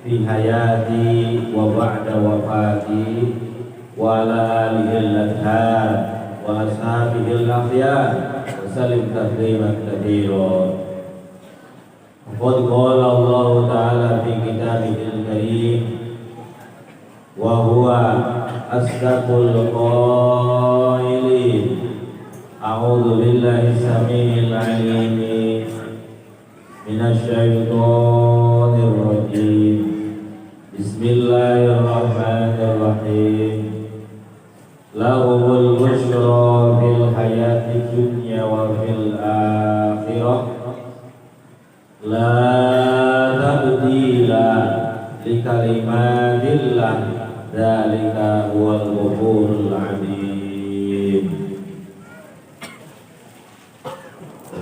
fi hayati wa ba'da wafati wa ala alihi al-athhar wa ashabihi al-akhyar wa sallim tasliman katsiran. Qad qala Allah ta'ala fi kitabihil karim wa huwa asdaqul qailin. A'udzu billahi samiil 'aliim minasy syaithanir rajim. Bismillahirrahmanirrahim. Lahumul busyra fil hayatid dunya wa fil akhirah la tabdila li kalimatillah dzalika huwal ghafurul 'alim.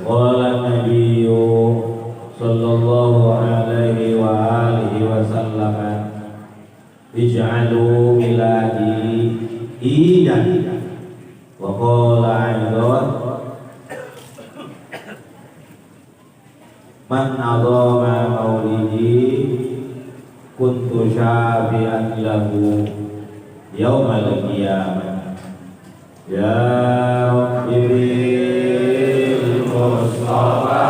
Qala nabiyyu sallallahu alaihi wa alihi wa sallam ij'alu miladi idan wa qala aidan man adama maulidi kuntu syafi'an lahu yaumal qiyamah ya rabbi bil mustafa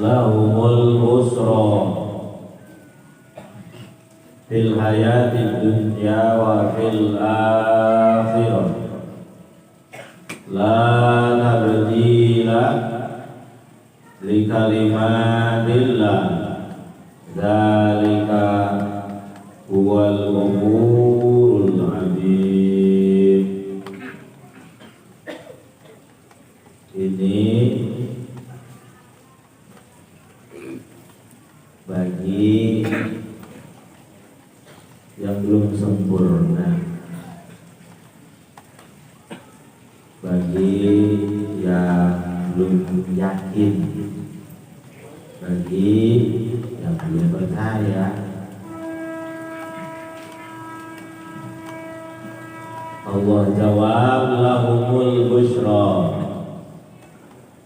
lahumul busra fil hayatid dunya wa fil akhirah la tabdila li kalimatillah dzalika huwal ghafurul halim. Ini bagi yang belum sempurna, bagi yang belum yakin, bagi yang belum percaya. Allah jawab lahumul busyra,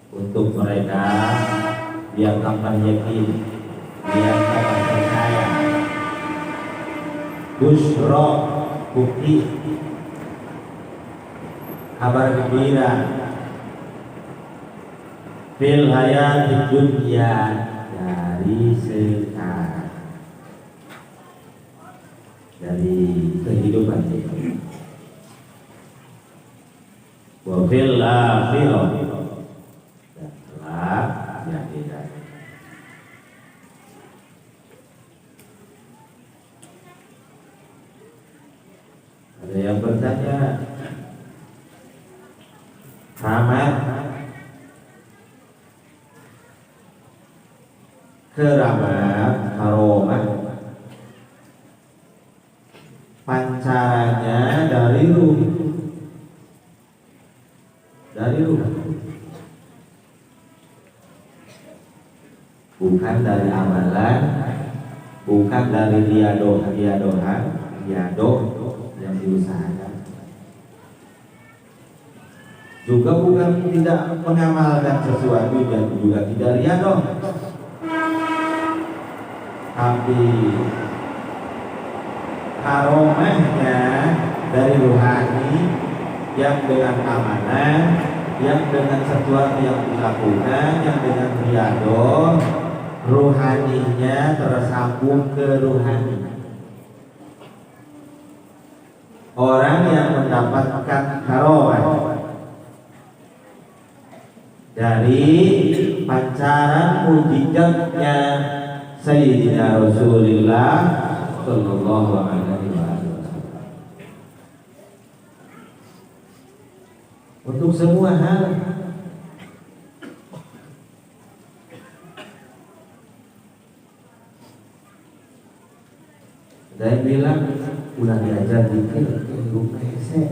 untuk mereka yang kapan yakin, yang kapan percaya. Busyra, bukti, kabar gembira. Fil hayatid dunya, dari sekarang, dari kehidupan ini. Wa fil akhirah, dan kelak di akhirat. Ada yang bertanya, keramat, karomah, pancarannya dari ruh, bukan dari amalan, bukan dari riado yang diusahakan, juga bukan tidak mengamalkan sesuatu dan juga tidak riado, tapi karomahnya dari rohani yang dengan amalan, yang dengan sesuatu yang dilakukan, yang dengan riado, rohaninya tersambung ke rohani. Orang yang mendapatkan karomah dari pancaran mujizatnya Sayyidina Rasulullah Sallallahu Alaihi Wasallam, untuk semua hal. Saya bilang udah diajar dikit lu pesek,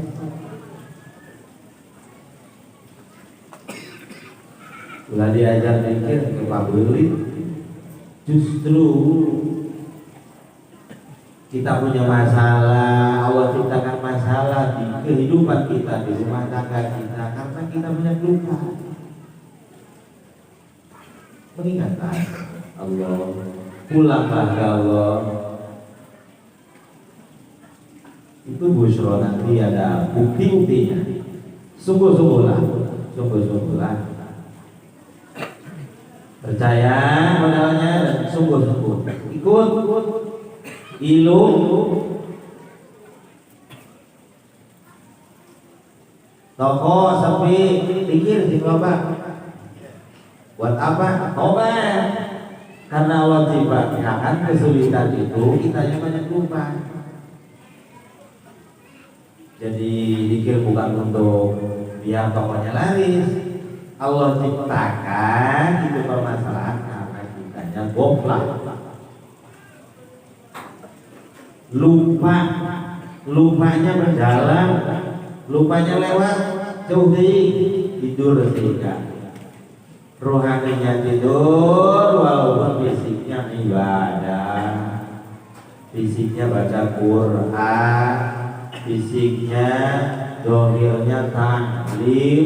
udah diajar dikit ke pabelit. Justru kita punya masalah, Allah ciptakan masalah di kehidupan kita, di rumah tangga kita, karena kita punya lupa. Mengingatkan Allah, pulanglah ke Allah. Itu busyra, nanti ada bukti-buktinya. Sungguh-sungguhlah. Percaya modalnya dan sungguh-sungguh. Ikut ilu toko sepi, pikir di bapak. Buat apa? Tobat. Karena Allah ciptakan kesulitan itu, kitanya banyak lupa. Jadi pikir bukan untuk biar tokonya laris. Allah ciptakan itu permasalahan karena kitanya goflah, lupanya berjalan, lupanya lewat jauh tidur sehingga rohaninya tidur, walaupun fisiknya ibadah, fisiknya baca Quran, fisiknya dohirnya taklim,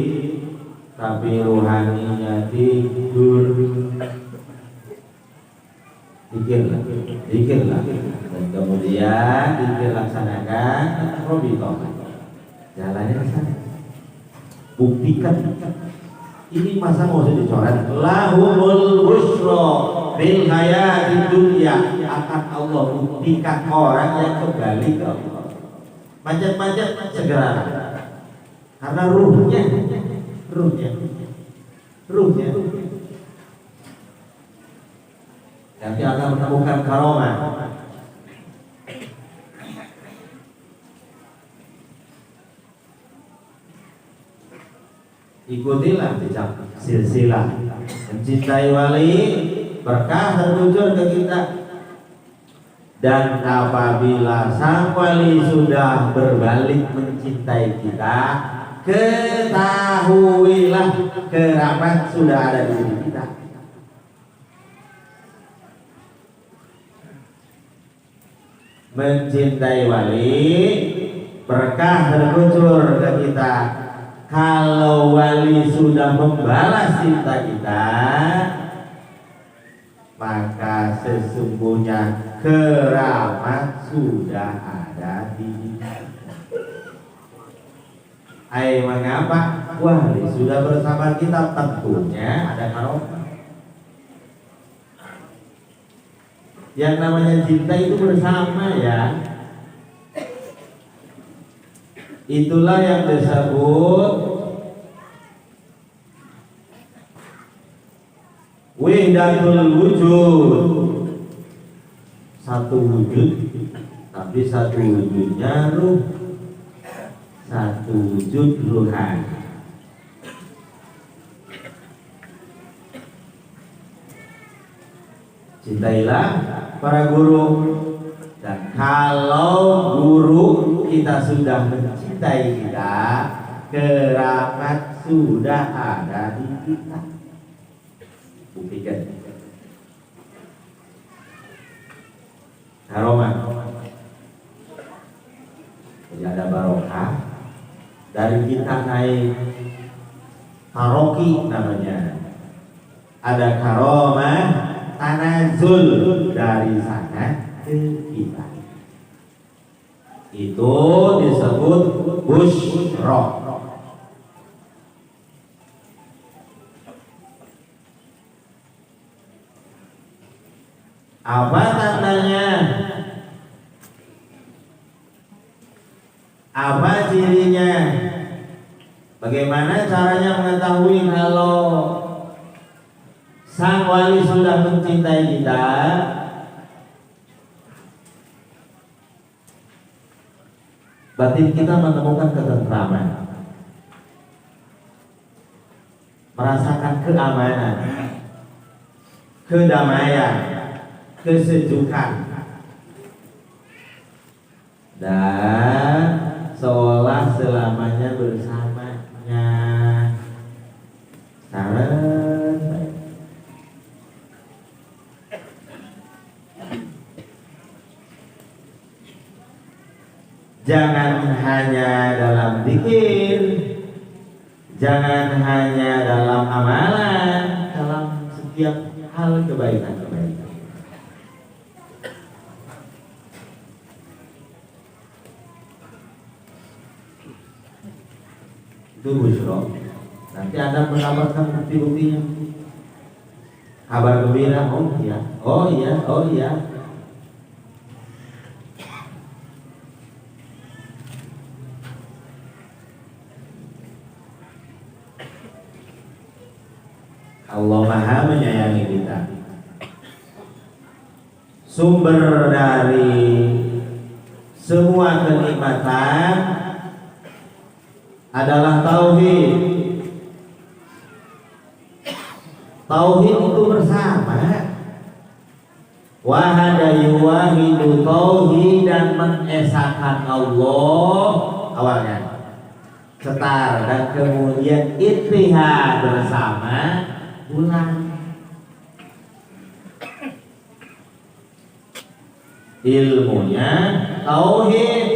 tapi rohaninya tidur. Zikirlah, dan kemudian zikir laksanakan robitoh. Jalannya ke sana. Buktikan Ini masa mau dicoret. Lahumul busro bil hayati dunya, akan Allah buktikan orang yang kembali ke Allah. Macet-macet segera, karena ruhnya nanti akan menemukan karomah. Ikutilah jejak silsilah mencintai wali, berkah terwujud ke kita. Dan apabila sang wali sudah berbalik mencintai kita, ketahuilah keramat sudah ada di diri kita. Mencintai wali, berkah terkucur ke kita. Kalau wali sudah membalas cinta kita, maka sesungguhnya keramat sudah ada di kita. Mengapa wali sudah bersama kita? Tentunya ada karomah. Yang namanya cinta itu bersama ya. Itulah yang disebut wahdatul wujud. Satu wujud, tapi satu wujudnya ruh, satu wujud ruhani. Cintailah para guru, dan kalau guru kita sudah mencintai kita, keramat sudah ada di kita. Buktikan karomah, jadi ada barokah dari kita naik taroki namanya. Ada karomah tanazul dari sana ke kita. Itu disebut busyra. Apa tandanya? Apa cirinya? Bagaimana caranya mengetahui kalau sang wali sudah mencintai kita? Batin kita menemukan ketentraman, merasakan keamanan, kedamaian, kesejukan, dan seolah selamanya bersamanya. Jangan hanya dalam zikir, jangan hanya dalam amalan, dalam setiap hal kebaikan-kebaikan. Itu busyra. Nanti Anda mendapatkan bukti-buktinya. Kabar gembira, oh iya, oh iya, oh iya. Allah Maha menyayangi kita. Sumber dari semua kenikmatan adalah tauhid. Tauhid itu bersama. Wahada yuwahidu tauhid, dan mengesahkan Allah awalnya setar, dan kemudian ittihad bersama, ulang. Ilmunya tauhid,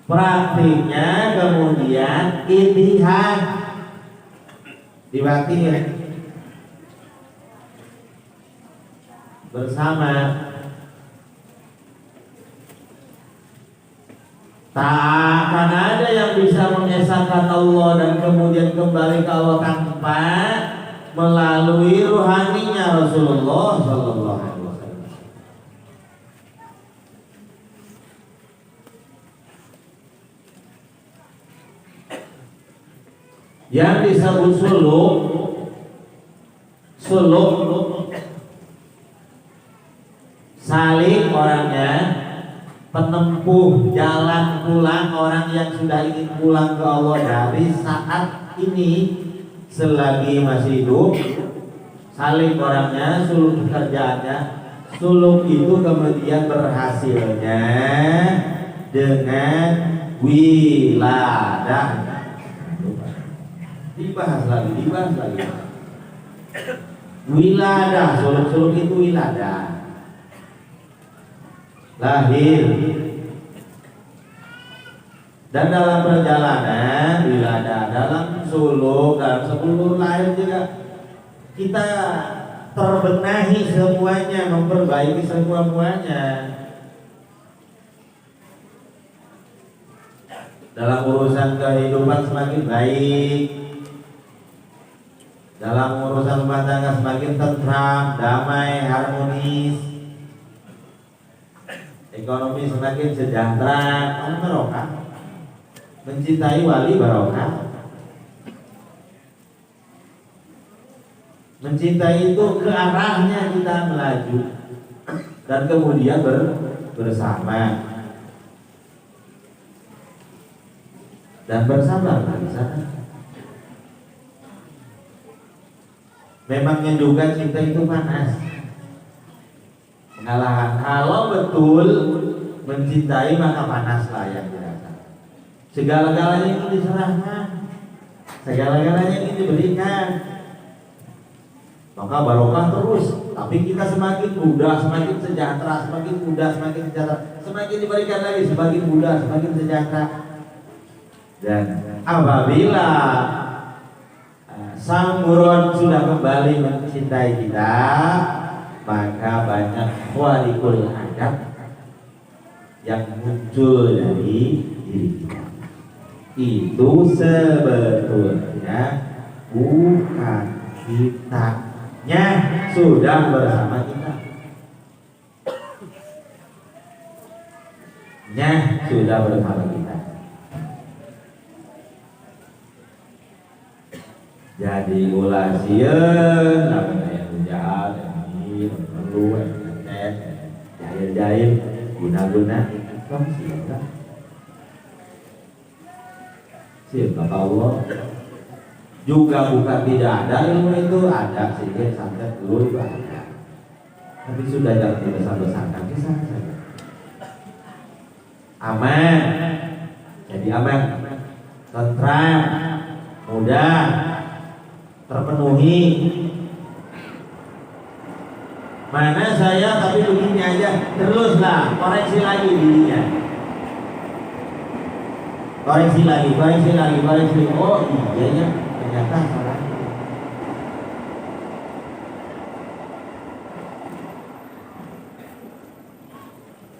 praktiknya kemudian ittihad, dibatin bersama. Tak akan ada yang bisa mengesahkan mengesahkan Allah dan kemudian kembali ke Allah tanpa melalui ruhaninya Rasulullah Sallallahu Alaihi Wasallam. Yang disebut suluk saling orangnya penempuh jalan pulang orang yang sudah ingin pulang ke Allah dari saat ini selagi masih hidup, saling orangnya, suluk pekerjaannya, suluk itu kemudian berhasilnya dengan wiladah. Dibahas lagi. Wiladah, suluk itu wiladah. Lahir. Dan dalam perjalanan wiladah, dalam suluk, dalam sebelum lahir juga kita terbenahi semuanya, memperbaiki semuanya. Dalam urusan kehidupan semakin baik, dalam urusan rumah tangga semakin tentram, damai, harmonis, ekonomi semakin sejahtera, karena barokah. Mencintai wali barokah. Mencintai itu ke arahnya kita melaju dan kemudian bersama dan bersabar di sana. Memangnya juga cinta itu panas. Pengalaman kalau betul mencintai maka panaslah yang dirasakan. Segala-galanya itu diserahkan, segala-galanya itu diberikan, maka barokah terus. Tapi kita semakin mudah, semakin sejahtera, semakin mudah, semakin sejahtera, semakin diberikan lagi, semakin mudah, semakin sejahtera. Dan apabila sang buron sudah kembali mencintai kita, maka banyak khawariqul adab yang muncul dari diri kita. Itu sebetulnya bukan kitanya sudah bersama kita. Sudah bersama kita. Jadi ulah sieun lamun aya jahat ini perlu jahil-jahil guna-guna kata Allah juga bukan tidak ada ilmu itu, ada sih santet dulu itu ada, tapi sudah jangan dibesar-besarkan di sana saja. Aman, jadi aman, tentram, mudah, terpenuhi. Mana saya tapi begini aja, teruslah koreksi lagi dirinya. Koreksi lagi. Oh iya ya, ternyata salah.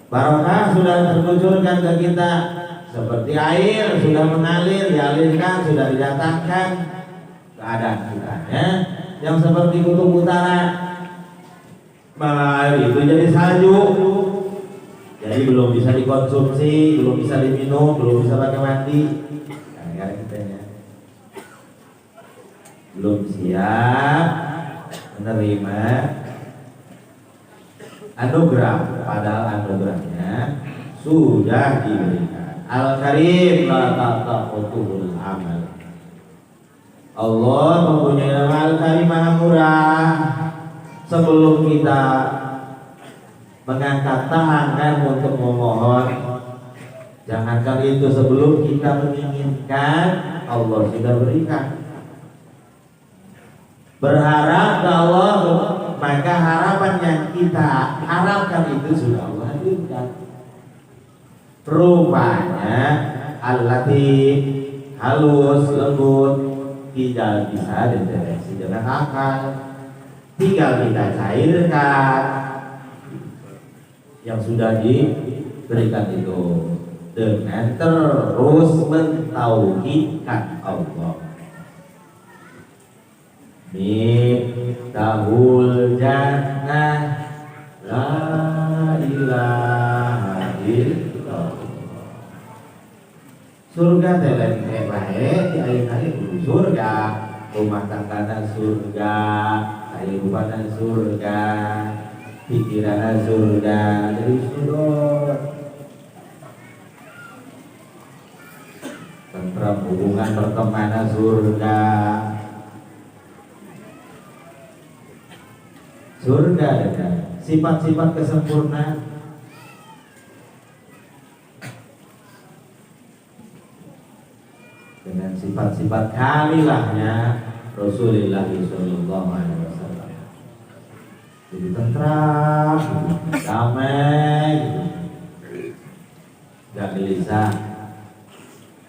Barokah sudah termunculkan ke kita seperti air sudah mengalir, dialirkan, sudah didatangkan keadaan kita. Ya. Yang seperti kutub utara, malah air itu jadi salju. Jadi belum bisa dikonsumsi, belum bisa diminum, belum bisa pakai mandi. Gara-gara kita ya belum siap menerima anugerah, padahal anugerahnya sudah diberikan. Al-Karim la taqatul amal. Allah mempunyai nama Al-Karim Maha Murah. Sebelum kita mengangkat tangan untuk memohon, jangankan itu, sebelum kita menginginkan, Allah sudah berikan. Berharap ke Allah, maka harapan yang kita harapkan itu sudah Allah hadirkan. Rupanya Al-Latif, halus, lembut, tidak bisa dideteksi dengan akal, tinggal kita cairkan yang sudah diberikan itu. dengan terus mentauhidkan Allah. Miftahul jannah la ilaha illallah. Surga teh bae di ayeuna surga, rumah tanggana surga, kehidupan surga, pikiran surga, dari surga. Tentram hubungan pertemanan surga. Surga dengan sifat-sifat kesempurnaan. Dengan sifat-sifat kamilahnya Rasulullah sallallahu alaihi wasallam. Jadi tentram, damai, gak gelisah,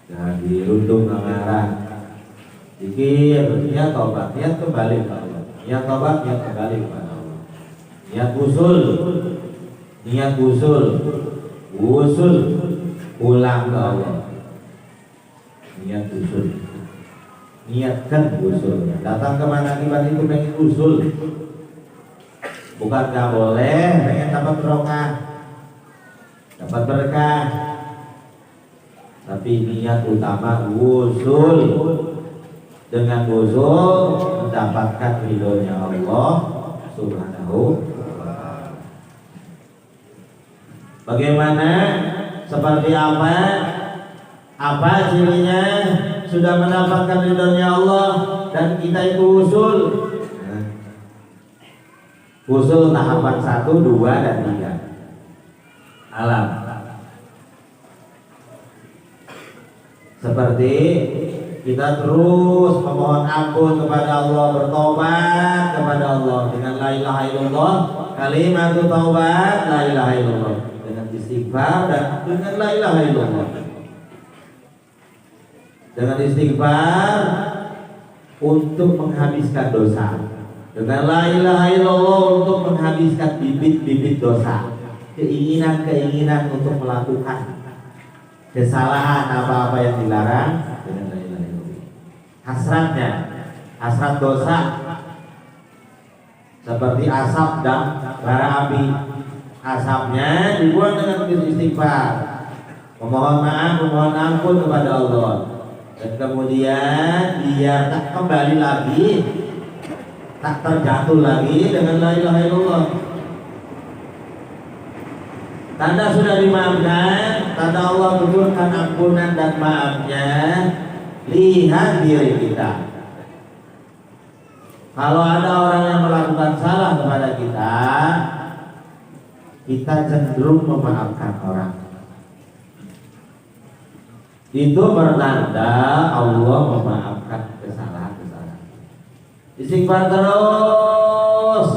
gak dirundung mengarah. Zikir, niat tobat, niat kembali ke Allah. Niat tobat, niat kembali kepada Allah. Niat usul, pulang ke Allah. Niat usul, niatkan usul. Datang kemana ibadah itu pengen usul, bukan gak boleh pengen dapat barokah, dapat berkah, tapi niat utama usul. Dengan usul mendapatkan ridhonya Allah Subhanahu wa ta'ala. Bagaimana? Seperti apa cirinya sudah mendapatkan ridhonya Allah dan kita itu usul. Usul tahapan 1, 2, dan 3. Alam. Seperti kita terus memohon ampun kepada Allah, bertobat kepada Allah dengan la ilaha illallah, kalimat taubat la ilaha illallah, dengan istighfar dan dengan la ilaha illallah. Dengan istighfar untuk menghabiskan dosa, dengan la ilaha illallah untuk menghabiskan bibit-bibit dosa, keinginan-keinginan untuk melakukan kesalahan apa-apa yang dilarang, dengan la ilaha illallah. Hasratnya, hasrat dosa seperti asap dan bara api, asapnya dibuang dengan istighfar, memohon maaf, memohon ampun kepada Allah, dan kemudian dia tak kembali lagi, tak terjatuh lagi dengan la ilaha illallah. Tanda sudah dimaafkan, tanda Allah turunkan ampunan dan maafnya. Lihat diri kita. Kalau ada orang yang melakukan salah kepada kita, kita cenderung memaafkan orang. Itu bertanda Allah memaafkan kesalahan-kesalahan. Istighfar terus,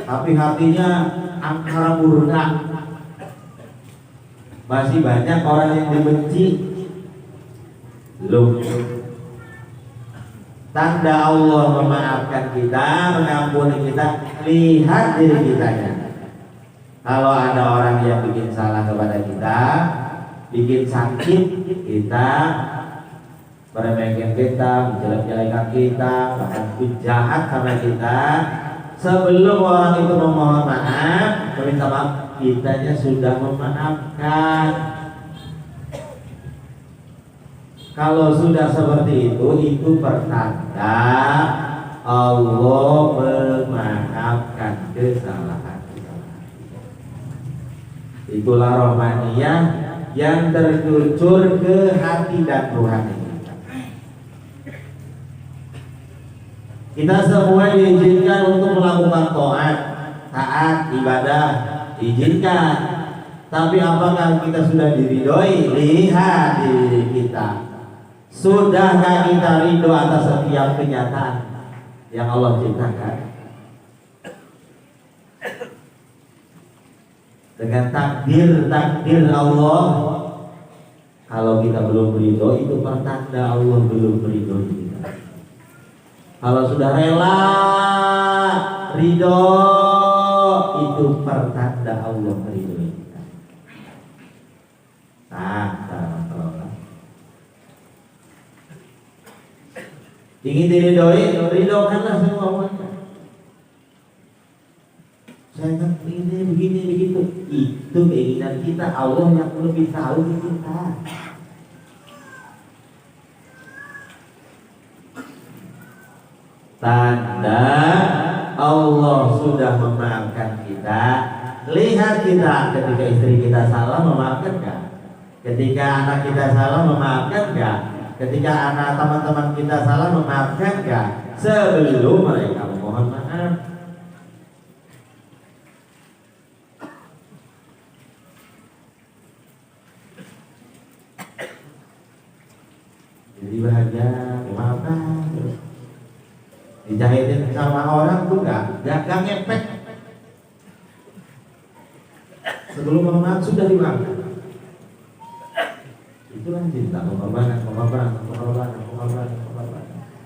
tapi hatinya angkara murka. Masih banyak orang yang dibenci. Belum. Tanda Allah memaafkan kita, mengampuni kita, lihat diri kitanya. Kalau ada orang yang bikin salah kepada kita, bikin sakit kita, meremehkan kita, menjelek-jelekan kita, bahkan jahat sama kita, sebelum orang itu memohon maaf, meminta maaf, kitanya sudah memaafkan. Kalau sudah seperti itu pertanda Allah memaafkan kesalahan-kesalahan. Itulah rahmaniyah yang tercucur ke hati dan rohani kita. Kita semua diizinkan untuk melakukan taat, ibadah, diizinkan. Tapi apakah kita sudah diridhoi? Lihat diri kita. Sudahkah kita ridho atas setiap kenyataan yang Allah ciptakan? Dengan takdir Allah, kalau kita belum ridho, itu pertanda Allah belum ridho kita. Kalau sudah rela ridho, itu pertanda Allah ridho kita. Nah, Ingin diridhoi, ridhokanlah semua umatnya. Saya kan ini begini begitu. Itu keinginan kita, Allah yang lebih tahu kita. Tanda Allah sudah memaafkan kita. Lihat kita ketika istri kita salah, memaafkan gak? Ketika anak kita salah, memaafkan gak? Ketika anak teman-teman kita salah, memaafkan gak? Sebelum mereka memohon maaf. Jadi bahagia, memaafkan. Dijahitin sama orang tuh gak ngepek. Sebelum memaaf sudah dimaafkan. Itulah cinta, pengorbanan.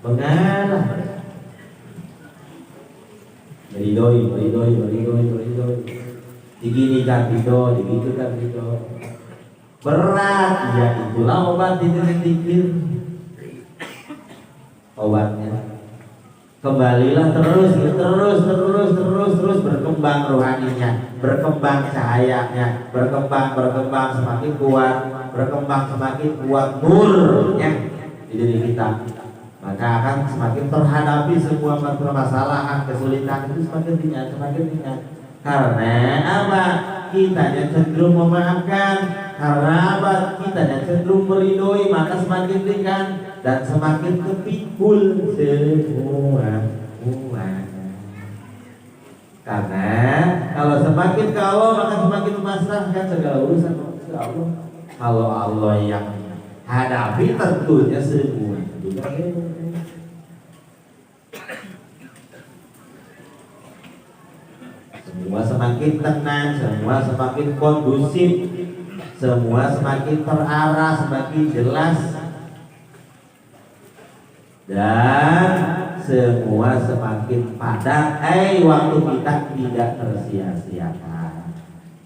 Mengalah. Meridoi. Diginikan ridho, digitukan ridho. Berat, ya itulah obat dikir. Obatnya. Kembalilah terus berkembang rohaninya, berkembang cahayanya, berkembang semakin kuat, semakin kuat nurnya di diri kita. Maka akan semakin terhadapi semua permasalahan, kesulitan itu semakin ringan. Karena apa? Kitanya cenderung memaafkan. Karena apa? Kitanya cenderung meridhoi, maka semakin ringan dan semakin kepikul semua. Karena kalau semakin ke Allah maka semakin memasrahkan segala urusan ke Allah. Kalau Allah yang hadapi tentunya semua juga. Semua semakin tenang, semua semakin kondusif, semua semakin terarah, semakin jelas. Dan semua semakin padat. Waktu kita tidak tersia-siakan.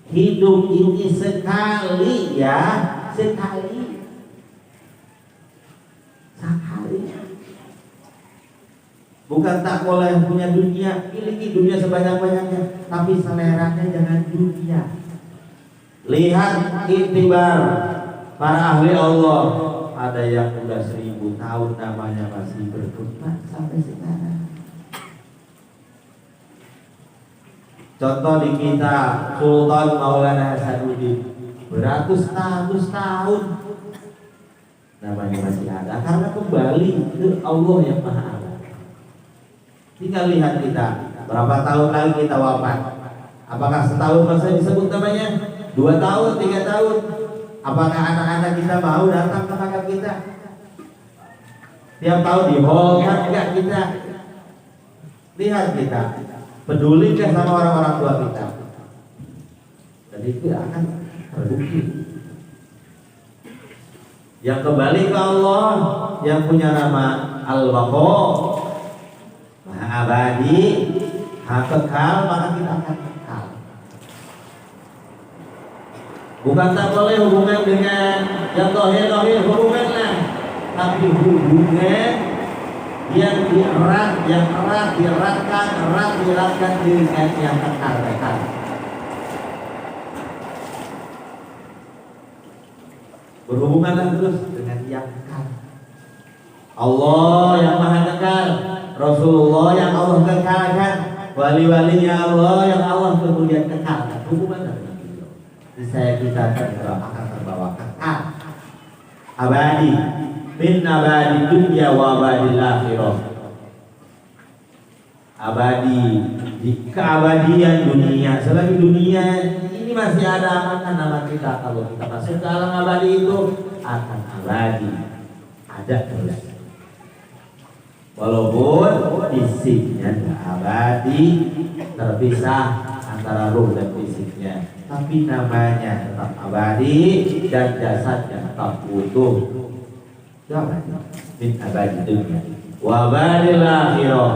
Hidup ini sekali ya, sekali. Bukan tak boleh punya dunia, miliki dunia sebanyak-banyaknya, tapi seleranya jangan dunia. Lihat iktibar para ahli Allah. Ada yang udah 1000 tahun namanya masih berkhidmat sampai sekarang. Contoh di kita Sultan Maulana Hasanuddin, beratus tahun namanya masih ada karena kembali ke Allah yang Maha Allah. Tinggal lihat kita berapa tahun lagi kita wafat. Apakah setahun masih disebut namanya? 2 tahun, 3 tahun? Apakah anak-anak kita mau datang ke makam kita? Tiap tahun di hall kan enggak kita? Lihat kita, pedulikah sama orang-orang tua kita? Jadi itu akan terbukti. Yang kembali ke Allah, yang punya nama Al-Baqo, Maha Abadi, Maha Kekal, maka kita akan kekal. Bukan tak boleh hubungan dengan yang dohir hubunganlah, tapi hubungan yang dieratkan dengan yang kekal. Berhubunganlah terus dengan yang kekal. Allah yang Maha Kekal, Rasulullah yang Allah kekalkan, wali-walinya Allah yang Allah kemudian kekalkan. Hubunganlah dengan beliau. Saya kita akan terbawa kekal, abadi, min abadi dunia wa abadil akhirah. Abadi di keabadian dunia. Selagi dunia ini masih ada amanah nama kita, kalau kita masuk ke alam abadi itu akan abadi, ada terus. Walaupun fisiknya tidak abadi, terpisah antara ruh dan fisiknya, tapi namanya tetap abadi dan jasadnya tetap utuh. Min abadi dunia wa abadil akhirah,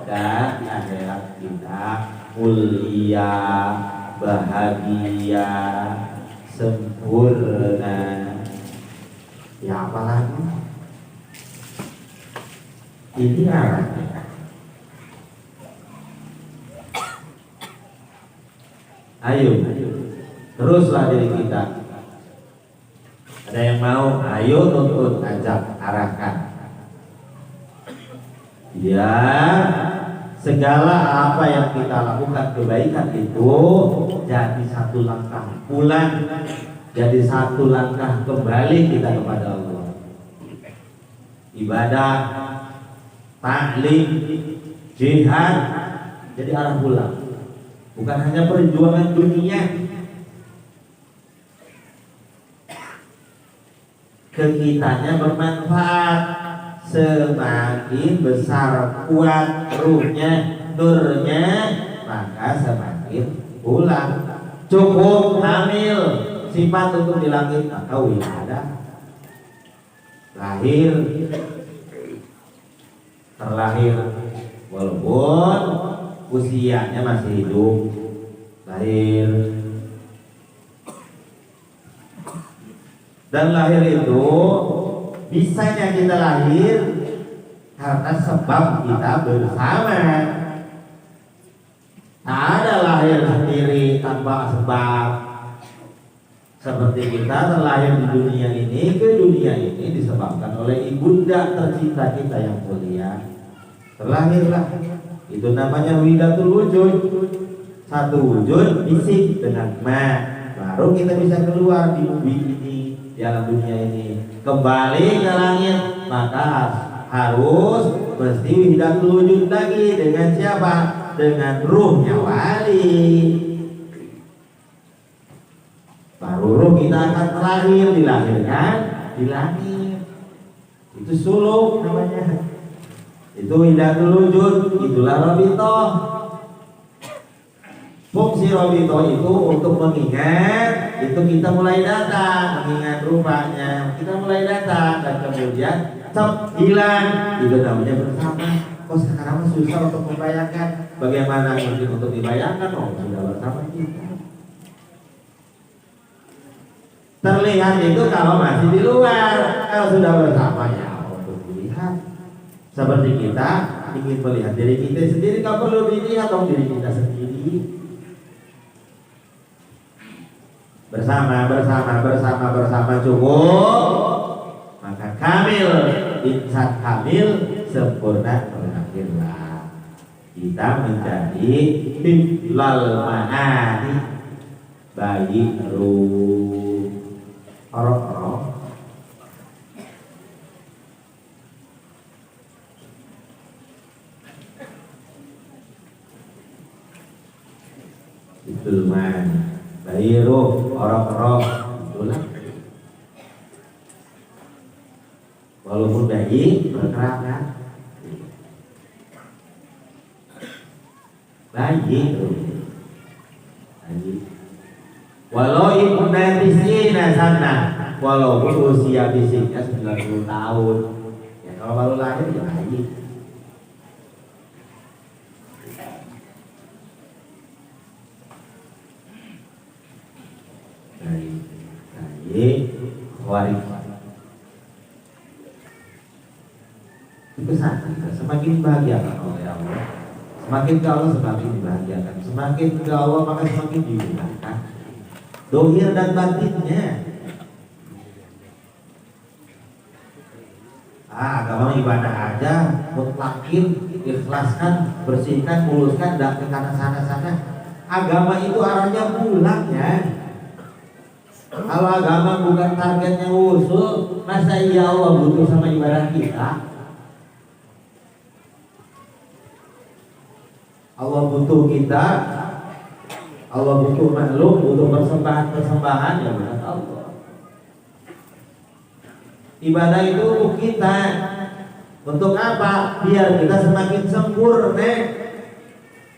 dan akhirat kita mulia, bahagia, sempurna. Ya apalagi Ini arahnya. Ayo, teruslah diri kita. Ada yang mau? Ayo tuntut, ajak, arahkan. Ya, segala apa yang kita lakukan kebaikan itu jadi satu langkah pulang, jadi satu langkah kembali kita kepada Allah. Ibadah, taklim, jihad, jadi arah pulang. Bukan hanya perjuangan dunia. Kekitanya bermanfaat, semakin besar kuat ruhnya, nurnya, maka semakin pulang. Cukup hamil sifat untuk di langit, maka wilayah lahir, terlahir walaupun usianya masih hidup, lahir. Dan lahir itu bisanya kita lahir karena sebab kita bersama. Tak ada lahir sendiri tanpa sebab. Seperti kita terlahir di dunia ini, ke dunia ini disebabkan oleh ibunda tercinta kita yang mulia. Terlahirlah, itu namanya widatul wujud. Satu wujud fisik dengan ma, baru kita bisa keluar di bumi ini, di alam dunia ini, kembali ke langit. Maka harus mesti widatul wujud lagi. Dengan siapa? Dengan ruhnya wali. Baru ruh kita akan terlahir, dilahirkan di langit. Itu suluk namanya. Itu widatul wujud, itulah rabitoh. Fungsi rabitoh itu untuk mengingat, itu kita mulai datang, mengingat rupanya, kita mulai datang dan kemudian hilang. Itu namanya bersama. Kok sekarang susah untuk membayangkan, bagaimana mungkin untuk dibayangkan? Oh, sudah bersama kita. Terlihat itu kalau masih di luar, kalau sudah bersama ya untuk dilihat. Seperti kita ingin melihat diri kita sendiri, nggak perlu dilihat dong diri kita sendiri. Bersama cukup, maka kamil, insan kamil, sempurna berakhirlah. Kita menjadi hiflal ma'ani, bagi ruh. Orang-orang Itulah bayi roh, orang-orang itulah. Walaupun bayi berkerangan, bayi roh, bayi. Walau ibu natisina sana, walaupun usia fisiknya 90 tahun, ya kalau baru lahir ya bayi. Waris itu kita semakin bahagiakan oleh Allah, semakin ke Allah semakin dibahagiakan, semakin ke Allah maka semakin dimuliakan dohir dan batinnya. Agama ibadah aja mutlakin, ikhlaskan, bersihkan, muluskan, dan ke sana. Agama itu arahnya pulang ya. Kalau agama bukan targetnya usul, masa iya Allah butuh sama ibadah kita? Allah butuh kita, Allah butuh makhluk, butuh persembahan ya bukan Allah. Ibadah itu untuk kita. Untuk apa? Biar kita semakin sempurna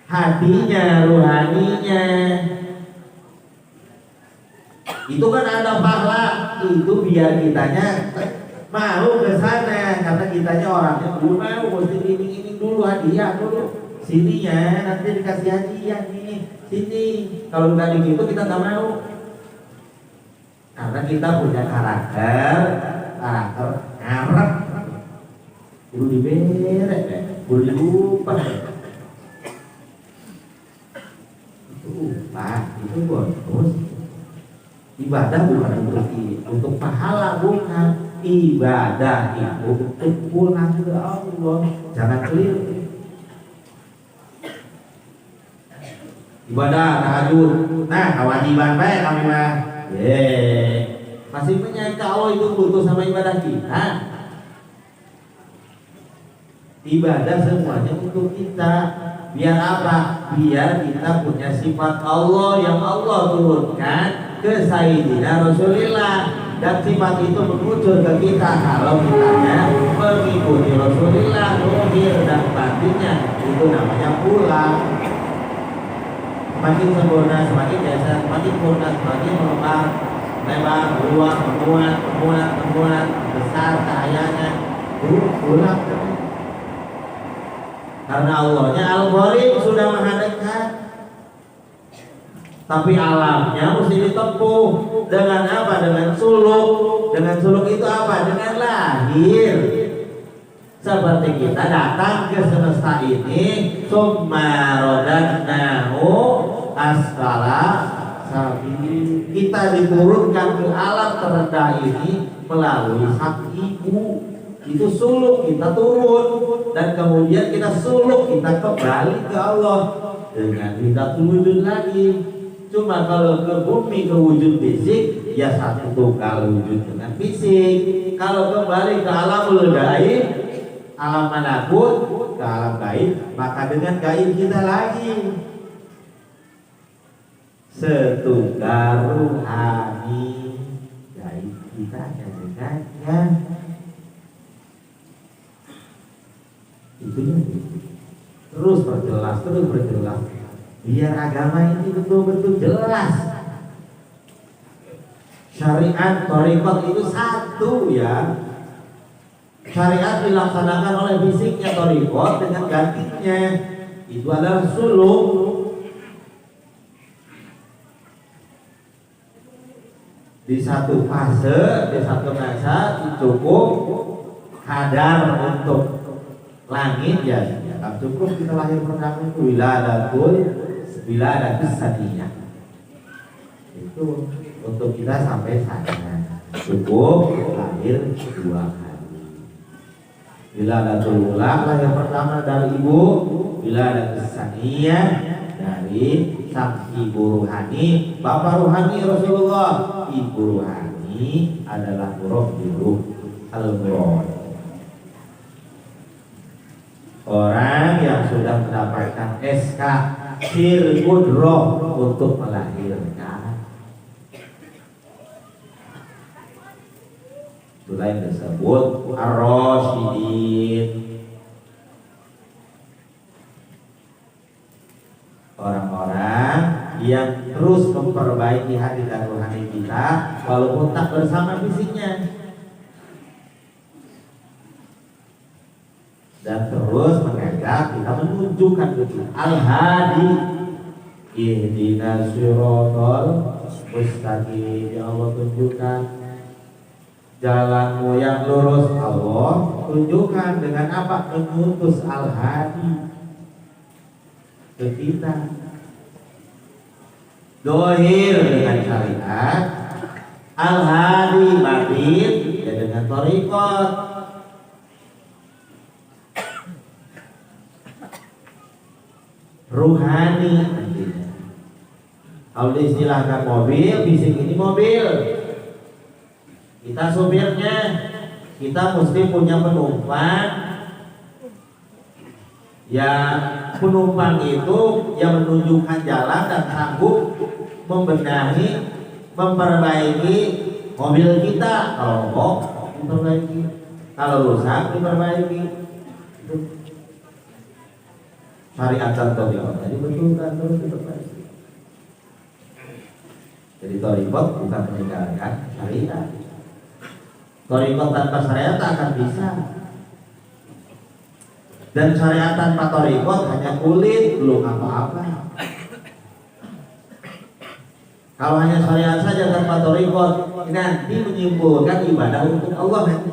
hatinya, rohaninya. Itu kan ada pahala, itu biar kitanya mau ke sana, karena kitanya orangnya belum mau, mesti iming-iming dulu, hadiah dulu, sininya nanti dikasih hadiah nih, sini. Kalau nggak begitu kita nggak mau, karena kita punya karakter ngarep, kudu diberek, kudu diupah. Itu bonus. Ibadah bukan untuk pahala, bukan. Ibadah itu untuk pulang ke Allah. Jangan keliru. Ibadah tahajud, nah kewajiban baik kami mah. Masih menyangka Allah itu butuh sama ibadah kita. Ibadah semuanya untuk kita. Biar apa? Biar kita punya sifat Allah yang Allah turunkan ke Sayyidina Rasulullah, dan sifat itu menuju ke kita kalau kitanya mengikuti Rasulullah lahir dan batinnya. Itu namanya pulang. Semakin sempurna, semakin biasa, semakin sempurna, semakin melebar, lebar, luas, memuat, besar cahayanya. Pulang. Karena Allahnya Al-Gharib, sudah maha dekat. Tapi alamnya mesti ditempuh dengan apa? Dengan suluk. Dengan suluk itu apa? Dengan lahir. Seperti kita datang ke semesta ini, summa radadnahu asfala safilin. Kita diturunkan ke alam terendah ini melalui sang ibu. Itu suluk, kita turun, dan kemudian kita suluk, kita kembali ke Allah dengan kita wujud lagi. Cuma kalau ke bumi ke wujud fisik, ya satu tukar wujud dengan fisik. Kalau kembali ke alam gaib, alam manapun, ke alam gaib, maka dengan gaib kita lagi. Setukar ruhani gaib kita dengannya. Itunya terus berjelas, biar agama ini betul-betul jelas. Syariat thariqat itu satu ya. Syariat dilaksanakan oleh fisiknya thariqat dengan gantinya itu adalah suluk. Di satu fase, di satu masa cukup kadar untuk langit ya, cukup kita lahir pertama itu wiladatus saniyah. Itu untuk kita sampai sana cukup lahir 2 kali. Wiladatul ula lahir pertama dari ibu, wiladatus saniyah dari sang ibu ruhani, bapak ruhani Rasulullah. Ibu ruhani adalah ruh al-Qur'an. Orang yang sudah mendapatkan SK Sirqudroh untuk melahirkan, itulah yang disebut Ar-Rasyidin. Orang-orang yang terus memperbaiki hati dan rohani kita walaupun tak bersama fisiknya, dan terus mengajak kita menunjukkan betul Al-Hadi, ihdinas siratal mustaqim. Ya Allah, tunjukkan jalanmu yang lurus. Allah tunjukkan dengan apa? Mengutus Al-Hadi ke kita. Dohir dengan syariat, Al-Hadi batin ya dengan thariqat. Ruhani nantinya. Kalau diistilahkan mobil, fisik ini mobil. Kita supirnya, kita mesti punya penumpang. Ya, penumpang itu yang menunjukkan jalan dan sanggup membenahi, memperbaiki mobil kita. Kalau mogok diperbaiki, kalau rusak diperbaiki. Syariat contoh ya, tadi betul kan, terus diperbaiki. Jadi thariqat bukan meninggalkan syariat. Thariqat tanpa syariat tak akan bisa. Dan syariat tanpa thariqat hanya kulit, belum apa-apa. Kalau hanya syariat saja tanpa thariqat, nanti menyimpulkan ibadah untuk Allah.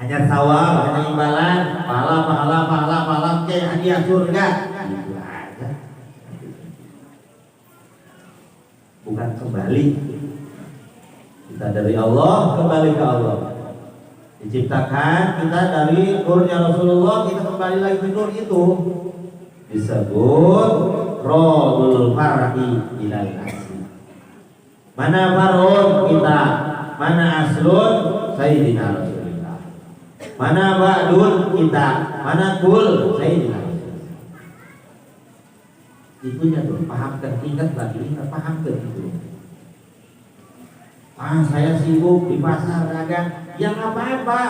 hanya sawab, hanya imbalan, pahala, kayak hadiah surga. Itu aja. Bukan kembali. Kita dari Allah kembali ke Allah. Diciptakan kita dari nurnya Rasulullah, kita kembali lagi ke nur itu. Disebut Rodul Far'i ilal asli. Mana far'un kita, mana aslun Sayyidina Rasulullah. Mana ba'dun kita, mana kul Sayyidina Rasulullah. Itunya tuh, pahamkan, ingat lagi, pahamkan itu. Saya sibuk di pasar dagang. Yang apa-apa,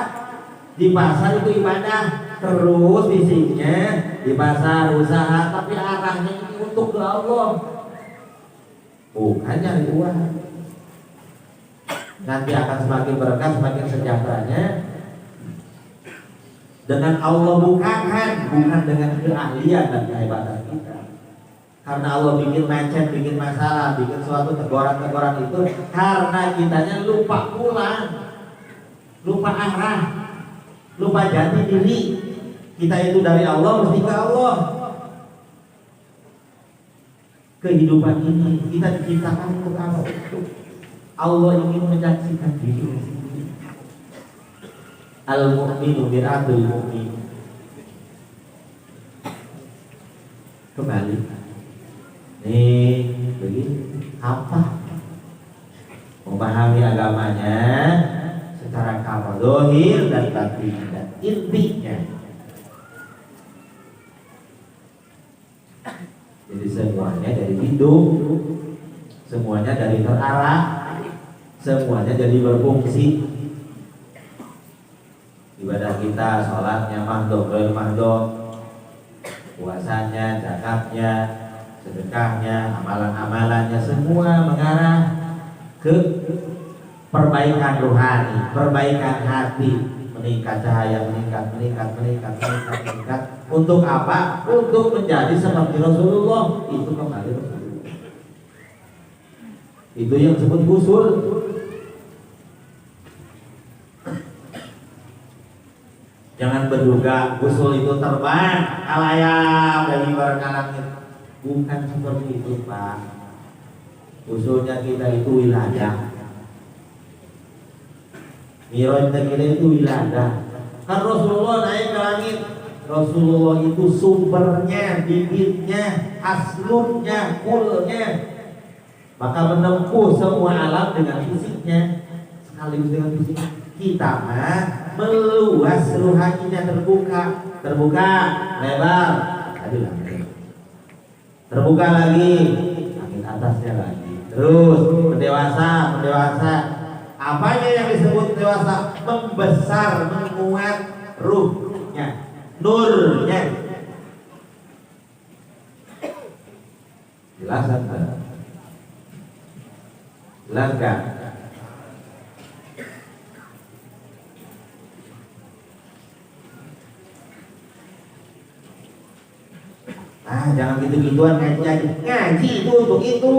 di pasar itu ibadah. Terus isinya di pasar usaha, tapi arahnya ini untuk ke Allah, bukan nyari uang. Nanti akan semakin berkah, semakin sejahteranya dengan Allah bukan dengan keahlian dan kehebatan kita. Karena Allah bikin macet, bikin masalah, bikin suatu teguran-teguran itu karena kitanya lupa pulang, lupa arah, lupa jati diri. Kita itu dari Allah, mesti ke Allah. Kehidupan ini kita diciptakan untuk apa? Allah ingin menyaksikan diri sendiri. Al-mu'minu mir'atul mu'min. Kembali. Nih, begini. Apa? Memahami agamanya secara kamal zahir dan batin dan intinya. Jadi semuanya dari hidup, semuanya dari terarah, semuanya jadi berfungsi. Ibadah kita, sholatnya mahdhuf, mahdhuf, puasanya, zakatnya, sedekahnya, amalan-amalannya semua mengarah ke perbaikan rohani, perbaikan hati, meningkat cahaya, meningkat. Untuk apa? Untuk menjadi seperti Rasulullah. Itu kembali Rasulullah. Itu yang disebut usul. Jangan berduga usul itu terbang alayam dari barang langit. Bukan seperti itu, Pak. Usulnya kita itu wilayah. Mirajnya kita itu wilayah. Kan Rasulullah naik ke langit. Rasulullah itu sumbernya, bibitnya, aslunnya, kulnya. Maka menempuh semua alam dengan fisiknya, sekaligus dengan fisik. Kita mah meluas ruhaninya, terbuka, lebar, terbuka lagi, langit atasnya lagi, terus mendewasa. Apanya yang disebut dewasa? Membesar, menguat ruhnya, nurnya. Jelas kan? Jelas kan? Jangan gitu-gituan ngaji aja. Ngaji itu untuk itu.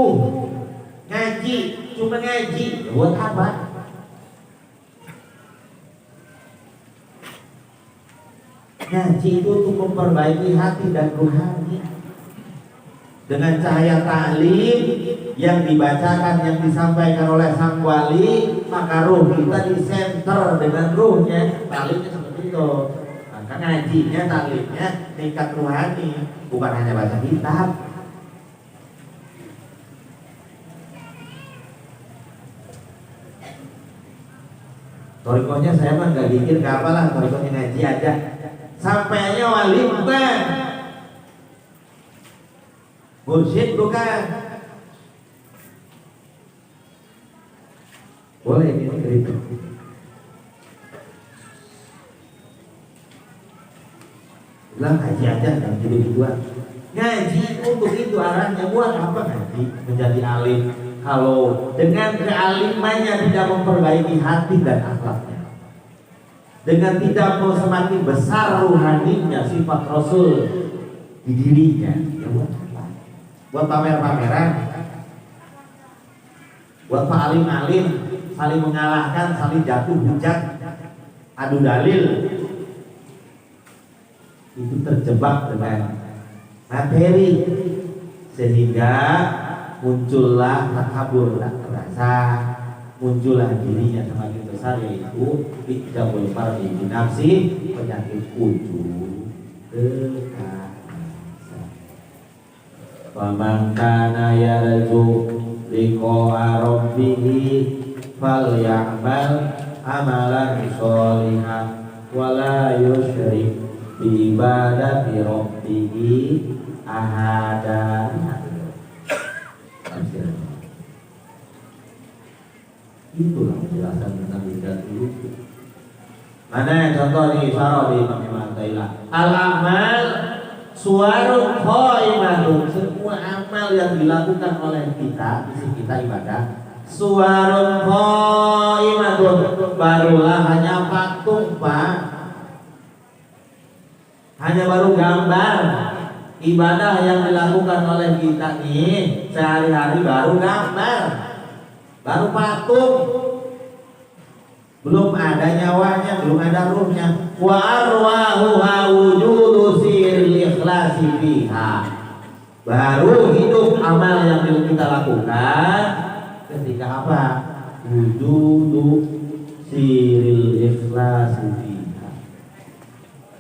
Ngaji, cuma ngaji. Buat apa? Ngaji itu untuk memperbaiki hati dan rohani. Dengan cahaya ta'lim yang dibacakan, yang disampaikan oleh sang wali, maka ruh kita disenter dengan ruhnya. Ta'limnya seperti itu. Maka ngajinya, ta'limnya tingkat rohani, bukan hanya baca kitab. Torikohnya saya mah nggak bikin kapalah, torikohnya ngaji aja. Sampainya wali bukan, mursyid bukan. Boleh ini gitu. Bilang ngaji aja, jangan gitu-gituan. Ngaji untuk itu arahnya, buat apa ngaji? Menjadi alim kalau dengan kealimannya tidak memperbaiki hati dan akhlaknya, dengan tidak mau semakin besar ruhaninya, sifat Rasul di dirinya, ya buat apa? Buat pamer-pameran, buat pak alim-alim saling mengalahkan, saling jatuh hujat. adu dalil, itu terjebak dengan materi sehingga muncullah takabur, tak terasa, muncullah dirinya semakin besar, yaitu ijabul fardi binafsi, penyakit ujub kekasa. Faman kana yarju liqa'a rabbih falyamal amalan sholihan wala yusyrik bi ibadati rabbih ahada. Itulah penjelasan tentang bidat itu. Mana contoh nih Syarah di Imam Taila. Al-amal suwarun qaimatun, semua amal yang dilakukan oleh kita, isi kita ibadah. Suwarun qaimatun, barulah hanya patung, Pak. Hanya baru gambar. Ibadah yang dilakukan oleh kita nih sehari-hari baru gambar, baru patung, belum ada nyawanya, belum ada ruhnya. Wa arwahuha wujudu siril ikhlasi fiha, baru hidup amal yang kita lakukan ketika apa? Wujudu siril ikhlasi fiha,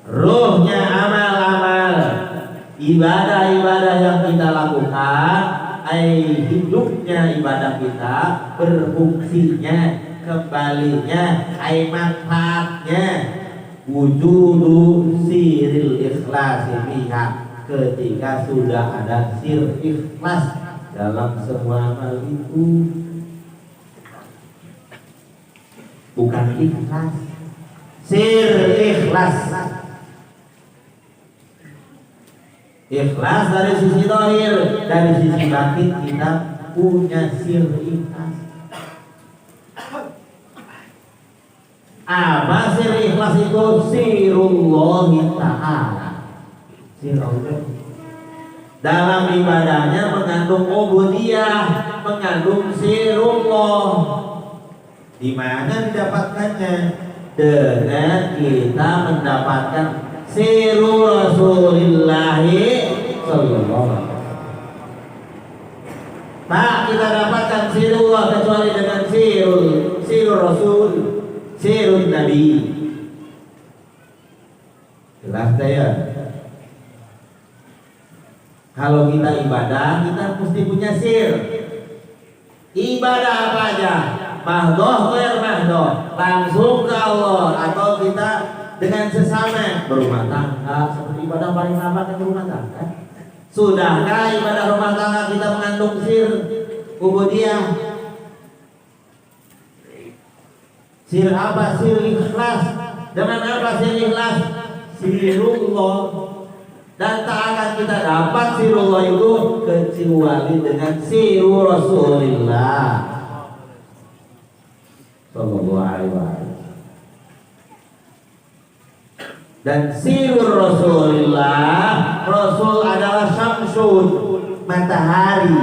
ruhnya amal-amal ibadah-ibadah yang kita lakukan, hidupnya ibadah kita, berfungsinya, kembalinya, manfaatnya, wujudu siril ikhlas fiha, ketika sudah ada sir ikhlas dalam semua amal itu. Bukan ikhlas, sir ikhlas. Ikhlas dari sisi zahir, dari sisi batin kita punya sir ikhlas. Apa sir ikhlas itu? Sirullah ta'ala, sir Allah. Dalam ibadahnya mengandung ubudiyah, mengandung sirullah. Di mana didapatkannya? Dengan kita mendapatkan siru Rasulillahi sallallahu alaihi wasallam. Tak kita dapatkan sirullah kecuali dengan sirul Rasul, sirul Nabi. Jelas ya? Kalau kita ibadah, kita mesti punya sir. Ibadah apa aja? Mahdoh, ghair mahdoh, langsung ke Allah, atau kita dengan sesama berumah tangga, seperti ibadah paling lama kan berumah tangga. Sudahkah ibadah rumah tangga kita mengandung sir ubudiyah? Sir apa? Sir ikhlas. Dengan apa sir ikhlas? Sirullah. Dan tak akan kita dapat sirullah itu kecuali dengan siru Rasulullah sallallahu alaihi wasallam. Dan sirur Rasulullah, Rasul adalah syamsun, matahari.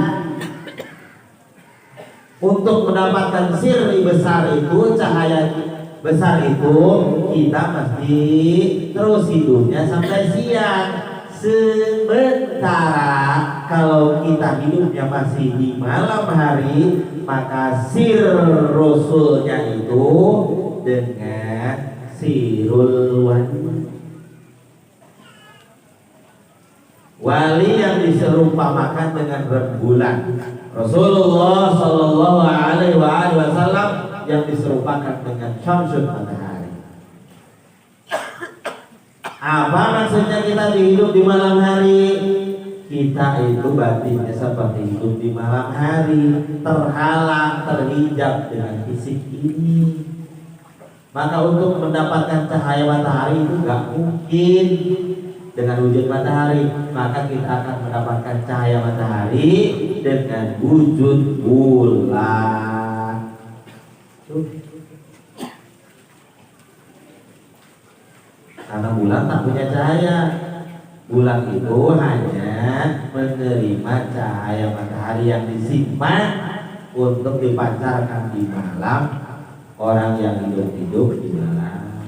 Untuk mendapatkan sir besar itu, cahaya besar itu, kita mesti terus hidupnya sampai siang. Sementara kalau kita hidupnya masih di malam hari, maka sir Rasulnya itu dengan sirul wali yang diserumpamakan dengan rembulan. Rasulullah sallallahu alaihi wasallam yang diserupakan dengan syamsul matahari. Apa maksudnya kita hidup di malam hari? Kita itu batinnya seperti hidup di malam hari, terhalang, terhijab dengan fisik ini. Maka untuk mendapatkan cahaya matahari itu gak mungkin dengan wujud matahari. Maka kita akan mendapatkan cahaya matahari dengan wujud bulan. Karena bulan tak punya cahaya. Bulan itu hanya menerima cahaya matahari yang disimpan untuk dipancarkan di malam. Orang yang hidup di malam.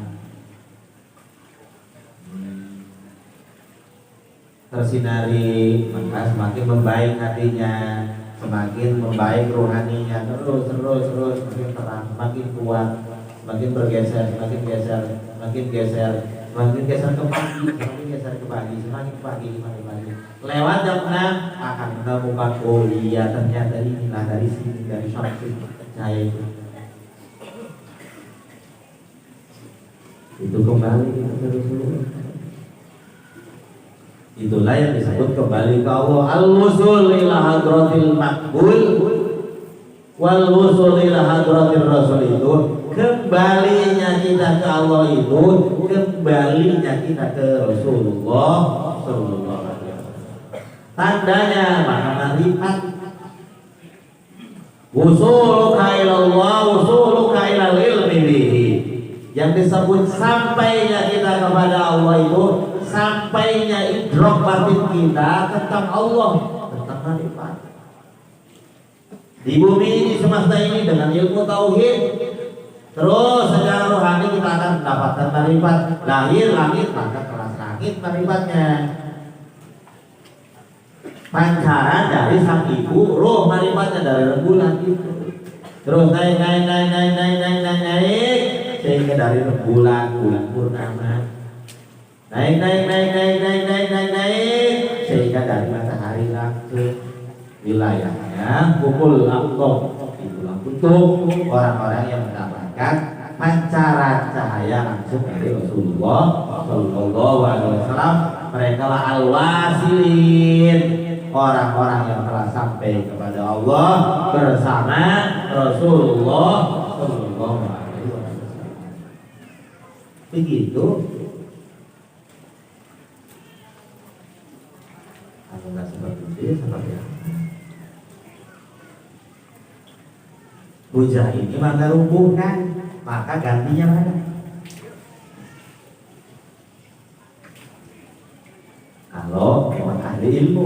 tersinari, maka semakin membaik hatinya, semakin membaik rohaninya, terus semakin terang, semakin kuat, semakin bergeser, semakin geser, semakin geser, semakin geser ke pagi, semakin geser ke pagi, semakin pagi, semakin pagi. Lewat jam 6 akan menemukan, oh iya ternyata inilah dari sini, dari samping saya itu kembali kita terus. Itulah yang disebut kembali ke Allah, al-wusul ila hadratil maqbul wal wusul ila hadratir rasul. Itu kembalinya kita ke Allah, itu kembalinya kita ke Rasulullah sallallahu alaihi wasallam. Tandanya maka marifat. Wusuluka ila Allah, wusuluka ila ilmi bihi. Yang disebut sampainya kita kepada Allah itu sampainya idrok batin kita tentang Allah, tentang marifat. Di bumi ini, semesta ini dengan ilmu tauhid, terus secara rohani kita akan mendapatkan marifat. Lahir langit maka kelas langit marifatnya. Pancaran dari sang ibu, roh marifatnya dari rembulan itu. Terus naik sehingga dari rembulan, bulan purnama. Naik sehingga dari matahari langsung wilayahnya pukul langsung itulah untuk orang-orang yang mendapatkan pancaran cahaya langsung dari Rasulullah sallallahu alaihi wasallam. Mereka lah al-wasilin, orang-orang yang telah sampai kepada Allah bersama Rasulullah sallallahu alaihi wasallam. Begitu. Kalau nggak seperti itu, seperti apa? Hujah ini maka rumbuhkan, maka gantinya mana? Kalau memang ahli ilmu,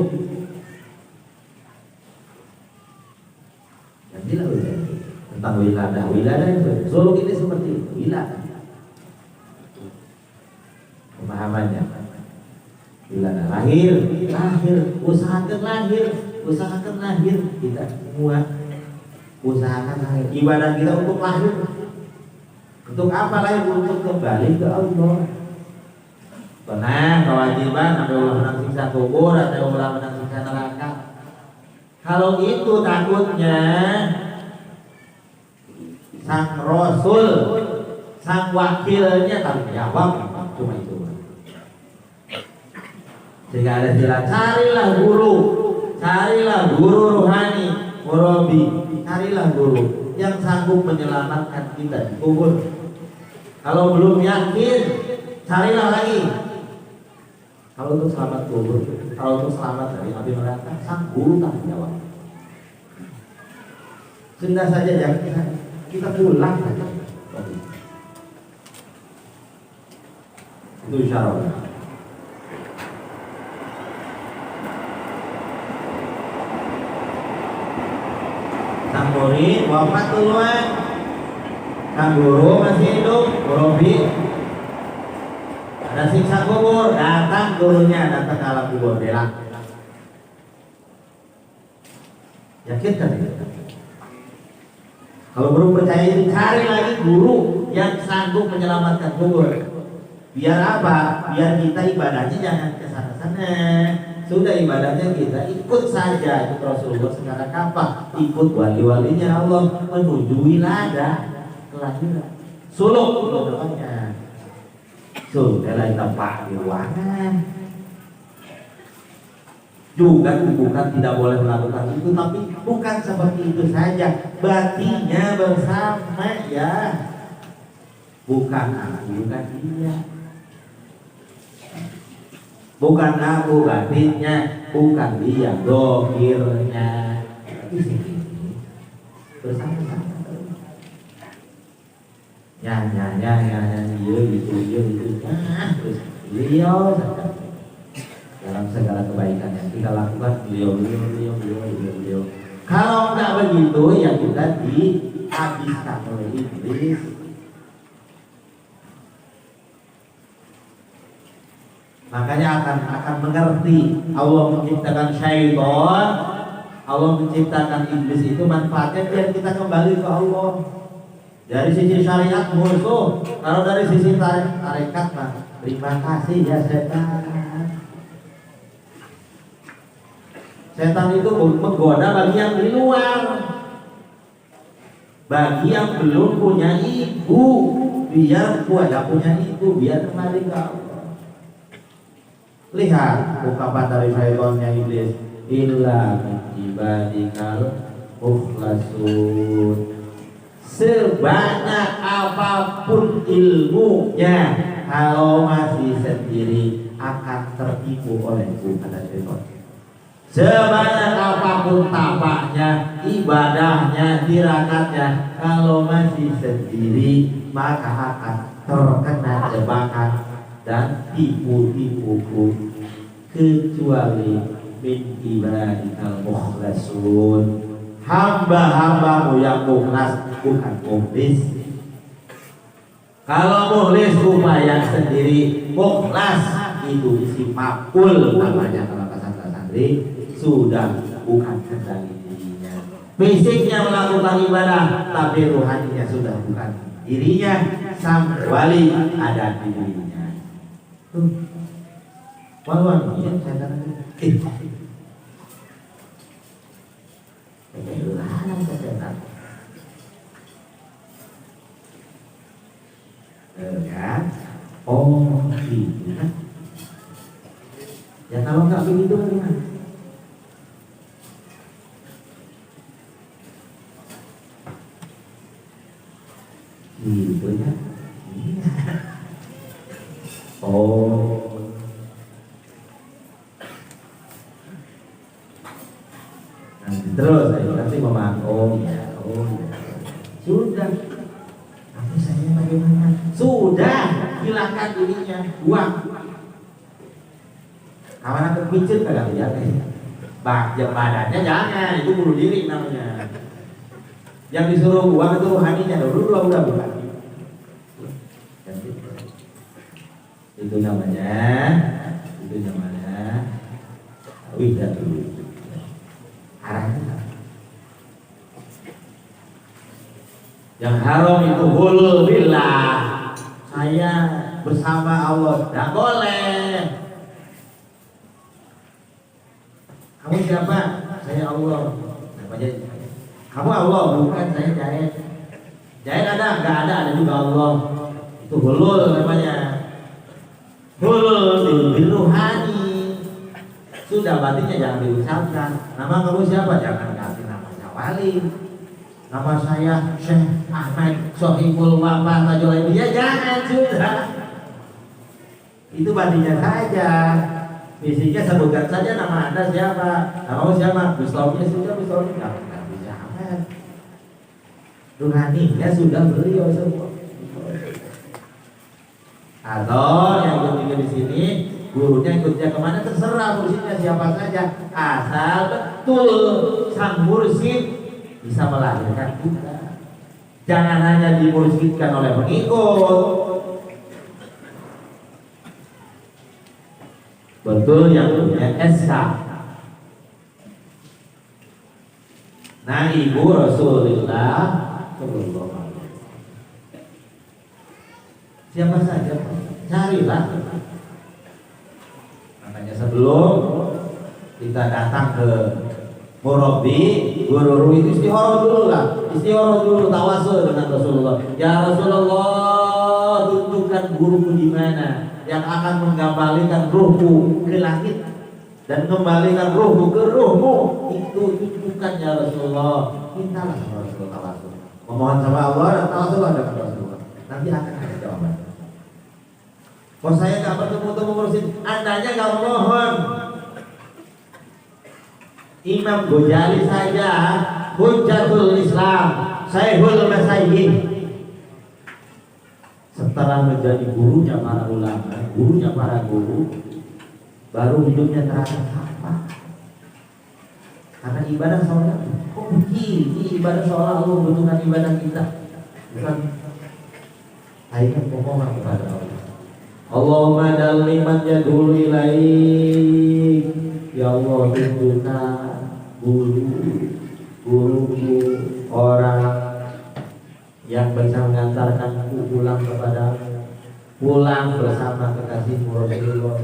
gantilah hujah tentang wiladah itu. Suluk ini seperti itu, wiladah. Pemahamannya. Bila lahir, usahakan lahir kita semua, usahakan lahir. Ibadah kita untuk lahir, untuk apa lahir? Untuk kembali ke Allah. Pernah kewajiban ada ulah menang siksa kubur, ada ulah menang siksa neraka. Kalau itu takutnya sang Rasul, sang wakilnya tanggung jawab cuma itu. Sehingga ada istilah, carilah guru rohani, murabi, carilah guru yang sanggup menyelamatkan kita di kubur. Kalau belum yakin, carilah lagi. Kalau untuk selamat kubur, kalau untuk selamat dari api neraka, sang guru tanggung jawab. Sudah saja jangan kita pulang saja. Itu isyarat. Sang murid wafat duluan, sang guru masih hidup, murabi. Ada siksa kubur, datang gurunya, datang ke alam kubur, bilang, yakin kan? Kalau belum percaya itu cari lagi guru yang sanggup menyelamatkan kubur. Biar apa? Biar kita ibadahnya jangan ke sana-sana. Sudah ibadahnya kita ikut saja, ikut Rasulullah sekarang apa? Ikut wali-walinya Allah menuju wiladah kelahiran. Suluk namanya. Sudah lain tempat di ruangan. Juga bukan tidak boleh melakukan itu, tapi bukan seperti itu saja. Batinnya bersama ya. Bukan aku, bukan dia. Bukan aku batinnya, bukan dia dohirnya, tapi sini bersama-sama. Ya, terus beliau dalam segala kebaikan yang kita lakukan, beliau. Kalau enggak begitu, ya kita dihabiskan oleh iblis. Makanya akan mengerti Allah menciptakan syaitan, Allah menciptakan iblis itu manfaatnya biar kita kembali ke Allah. Dari sisi syariat musuh, kalau dari sisi tarekat mah terima kasih ya setan. Setan itu menggoda bagi yang di luar, bagi yang belum punya ibu, biar punya ibu, biar kembali ke Allah. Lihat ungkapan dari syaitannya iblis, illa min ibadikal mukhlasun. Sebanyak apapun ilmunya, kalau masih sendiri akan tertipu olehku, kata syaitan. Sebanyak apapun tapaknya, ibadahnya, tirakatnya, kalau masih sendiri maka akan terkena jebakan dan tipu-tipuku, kecuali min ibadikal mukhlasun, hamba-hambamu yang mukhlas, bukan mukhlis. Kalau mukhlis upaya sendiri, mukhlas itu isi maf'ul namanya kalau kata santri, sudah bukan kendali dirinya. Fisiknya melakukan ibadah, tapi rohaninya sudah bukan dirinya. Sang wali ada di dirinya. Wawan, ini saya katakan, kan? Oh, gitu kan? Ya kalau nggak begitu bagaimana? Gitu ya? Oh, nanti terus nanti memahami. Oh ya, sudah. Tapi saya bagaimana? Sudah, hilangkan dirinya, buang. Kawan kepicit kagak lihat ya. Yang badannya jangan, itu bunuh diri namanya. Yang disuruh buang itu rohaninya, dulu udah bukan. Itu namanya widah dulu. Arahnya. Yang haram itu hulul billah. Saya bersama Allah, tidak boleh. Kamu siapa? Saya Allah. Kamu Allah, bukan saya Jahit. Jahit ada? Enggak ada juga Allah. Itu hulul namanya. Hulul bil ruhani. Sudah batinnya jangan diucapkan. Nama kamu siapa? Jangan ganti nama saya wali. Nama saya Syekh Ahmad Sohibul Wafat Tajul Ilmi. Ya jangan, sudah. Itu batinnya saja. Fisiknya sebutkan saja nama Anda siapa. Nama siapa? Bistaunya sudah, Bistaunya enggak bisa aman. Ruhaninya sudah beliau semua. Atau yang ikut juga di sini, gurunya ikutnya kemana terserah, mursyidnya siapa saja, asal betul sang mursyid bisa melahirkan kita. Jangan hanya dimursyidkan oleh pengikut. Betul yang punya SK. Nah, Ibu Rasulullah Sallallahu Alaihi Wasallam. Siapa saja, carilah. Makanya sebelum kita datang ke murabi, guru itu istihara dulu lah. Istihara dulu, tawasul dengan Rasulullah. Ya Rasulullah, tunjukkan guruku di mana yang akan mengembalikan ruhku ke langit dan mengembalikan ruhku ke ruhmu. Itu tunjukkan ya Rasulullah. Mintalah sama Rasulullah tawasul. Memohon sama Allah dan tawasul dengan Rasulullah. Nanti akan ada jawaban. Kalau saya nggak bertemu mursyid, andanya nggak mohon. Imam Ghazali saja Hujjatul Islam, Syekhul Masyayikh, setelah menjadi gurunya para ulama, gurunya para guru, baru hidupnya terasa apa? Karena ibadah sholat, kok begini ibadah sholat Allah butuhkan ibadah kita, bukan. Akhirnya memohon kepada Allah. Allahumma dalli man yadul ilaik. Ya Allah, tunjukkan guruku orang yang bisa mengantarkanku pulang kepadamu, pulang bersama kekasihmu Rasulullah.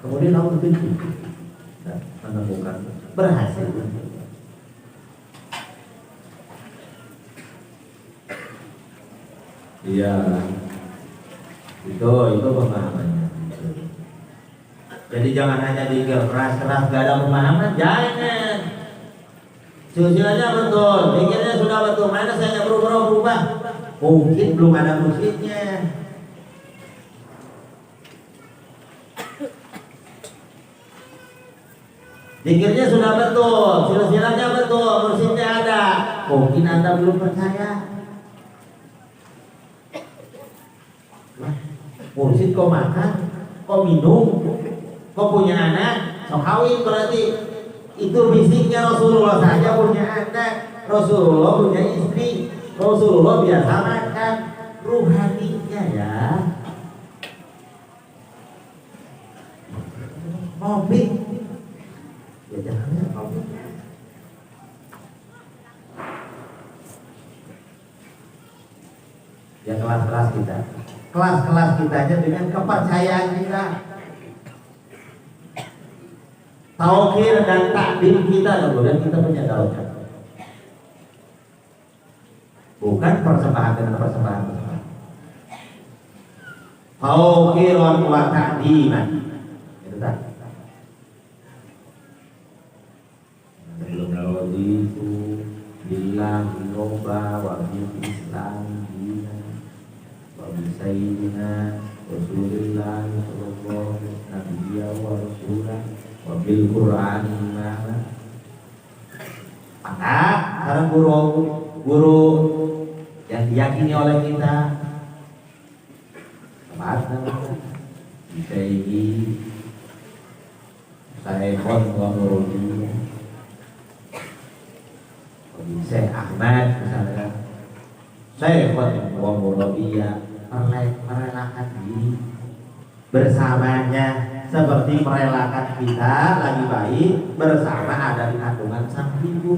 Kemudian Allah tunjuk menemukan, berhasil. Iya, itu pemahamannya. Jadi jangan hanya dikir keras-keras gak ada pemahaman, jangan. Susilnya betul, pikirnya sudah betul. Mana saya berubah? Mungkin belum ada mursyidnya. Pikirnya sudah betul, silsilahnya betul, mursyidnya ada. Mungkin Anda belum percaya. Mursyid kok makan, kok minum, kok punya anak, sok kawin berarti. Itu fisiknya Rasulullah saja punya anak, Rasulullah punya istri, Rasulullah biasa makan. Ruhaninya ya mobil, ya jangan mobil. Ya kelas-kelas kita, kelas-kelas kitanya dengan kepercayaan kita, taukir dan takdim kita, kemudian kita punya tauhid. Bukan persembahan dengan persembahan. Taukirun wa takdiman. Itu tak. Belum lalu itu billahi robba wa bil islam dina wa bi sayyidina Rasulillah sallallahu alaihi wa rasulah wabil Quran mana? Maka sekarang guru yang diyakini oleh kita apa? Syekh Saikhon wa Murudi, Syekh Ahmad misalnya, Saikhon wa Murudi, merelakan diri bersamanya seperti merelakan kita lagi bayi bersama ada di kandungan sang ibu.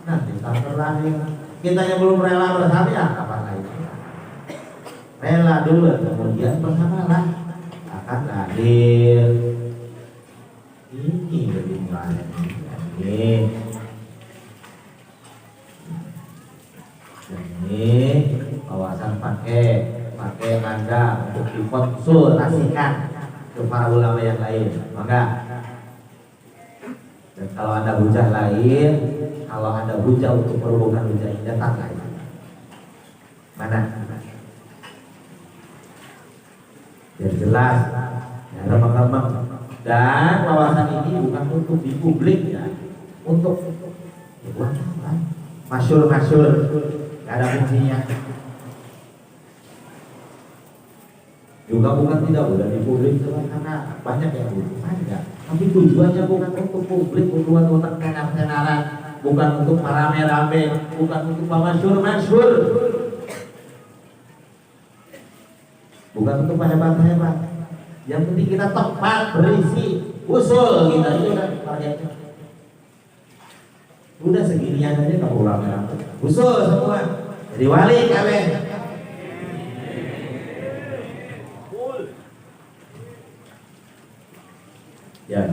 Nanti tak terlahir, kita yang belum rela bersama ya kapan lagi? Rela dulu, kemudian bersamalah akan lahir. Ini lebih mulai ini kawasan pakai Anda untuk dikonsultasikan ke para ulama yang lain, maka dan kalau Anda hujah lain, kalau Anda hujah untuk merubuhkan hujah ini, datang lain mana biar jelas ya, remang-remang. Dan wawasan ini bukan untuk di publik ya, untuk masyhur gak ada fungsinya. Juga bukan tidak udah di publik karena banyak yang butuh banyak, tapi tujuannya bukan untuk publik, bukan untuk tenar-tenaran, bukan untuk merame-rame, bukan untuk masyhur, bukan untuk hebat-hebat. Yang penting kita tepat, berisi, usul kita itu kan targetnya. Udah seginian aja kamu rame-rame, usul semua jadi wali kalian. Ya,